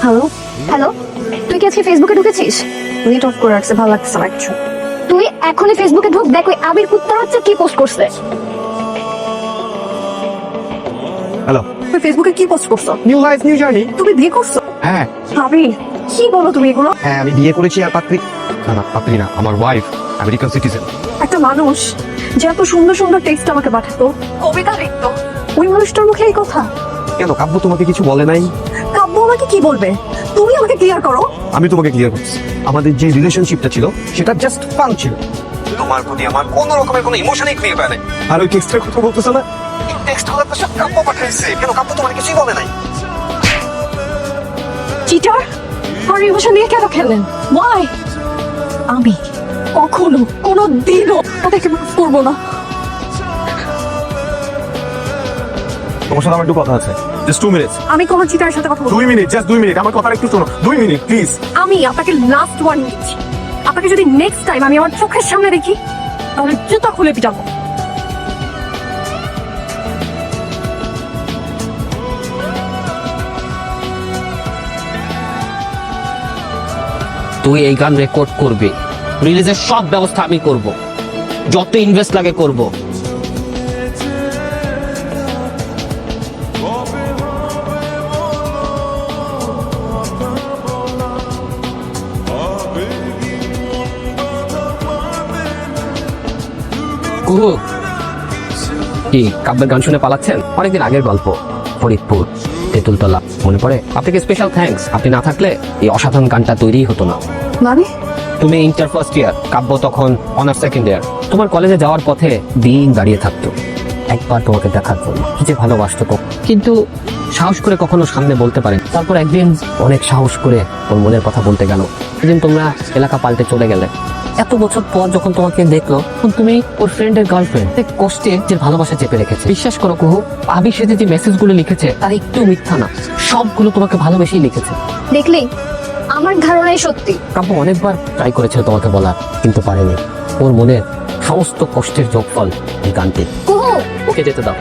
Hello hello, তুই কি আজকে ফেসবুকে ঢুকেছিস? নেট অফ করে রাখছে, ভালো লাগছে না কিছু। তুই এখনই ফেসবুকে ঢুক, দেখ ওই আবির কুত্তার হচ্ছে কি পোস্ট করছে। হ্যালো, তুমি ফেসবুকে কি পোস্ট করছো? New life new journey. তুমি বিয়ে করছো? হ্যাঁ আবির, কি বলো তুমি এগুলো? হ্যাঁ, আমি বিয়ে করেছি। আর পাত্রী না, পাত্রী না, আমার ওয়াইফ আমেরিকান সিটিজেন। একটা মানুষ যে এত সুন্দর সুন্দর টেক্সট আমাকে পাঠাতো, কবিতা লিখতো, ওই মানুষটার মুখে এই কথা? কেন, কাব্য তোমাকে কিছু বলে নাই? কাব্য আমাকে কি বলবে? তুমি আমাকে ক্লিয়ার করো। আমি তোমাকে ক্লিয়ার করছি, আমাদের যে রিলেশনশিপটা ছিল সেটা জাস্ট ফান ছিল। তোমার প্রতি আমার কোনো রকমের কোনো ইমোশনই ক্রিয়েট হয় নাই। আর ওই টেক্সটের কথা বলতেছ না, এই টেক্সট হলো তো সব কাব্য পাঠাইছে। কেন, কাব্য তোমার কিছুই বলে নাই? চিটার, আর ইমোশন নিয়ে কেন খেললেন? ওয়াই? আমি কখনো কোনো দিনও তাদেরকে মাফ করবো না। তোমার সাথে আমার একটু কথা আছে, জাস্ট 2 মিনিটস। আমি কোনো চিটারের সাথে কথা বলবো না। 2 মিনিট, জাস্ট 2 মিনিট, আমার কথা একটু শোনো। 2 মিনিট প্লিজ। আমি আপনাকে লাস্ট ওয়ার্নিং দিচ্ছি, আপনাকে যদি নেক্সট টাইম আমি আমার চোখের সামনে দেখি তাহলে জুতা খুলে পিটাবো। তুই এই গান রেকর্ড করবি, রিলিজের সব ব্যবস্থা আমি করব, যত ইনভেস্ট লাগে করব। কুহু, কি কাব্যের গান শুনে পালাচ্ছেন? অনেকদিন আগের গল্প, ফরিদপুর তেঁতুলতলা, মনে পড়ে? আপনাকে স্পেশাল থ্যাঙ্কস, আপনি না থাকলে এই অসাধারণ গানটা তৈরি হতো না। মানে তুমি ইন্টার ফার্স্ট ইয়ার, কাব্য তখন অনার্স সেকেন্ড ইয়ার। তোমার কলেজে যাওয়ার পথে দিন দাঁড়িয়ে থাকতো একবার তোমাকে দেখার জন্য, কি যে ভালোবাসতো। কিন্তু সাহস করে কখনো সামনে বলতে পারেন। তারপর একদিন অনেক সাহস করে ওর মনের কথা বলতে গেল। সেদিন তোমরা এলাকা পাল্টে চলে গেলে। এত বছর পর যখন তোমাকে দেখলো, তখন তুমি ওর ফ্রেন্ডের গার্লফ্রেন্ড, কষ্টে যে ভালোবাসা চেপে রেখেছে। বিশ্বাস করো কুহু, আবি সে যে মেসেজগুলো লিখেছে তার একটু মিথ্যা না, সবগুলো তোমাকে ভালোবেসেই লিখেছে। দেখলি, আমার ধারণাই সত্যি। কাব্য অনেকবার ট্রাই করেছিল তোমাকে বলার, কিন্তু পারেনি। ওর মনের সমস্ত কষ্টের যোগফল এই গানটি। কুহু, ওকে যেতে দাও।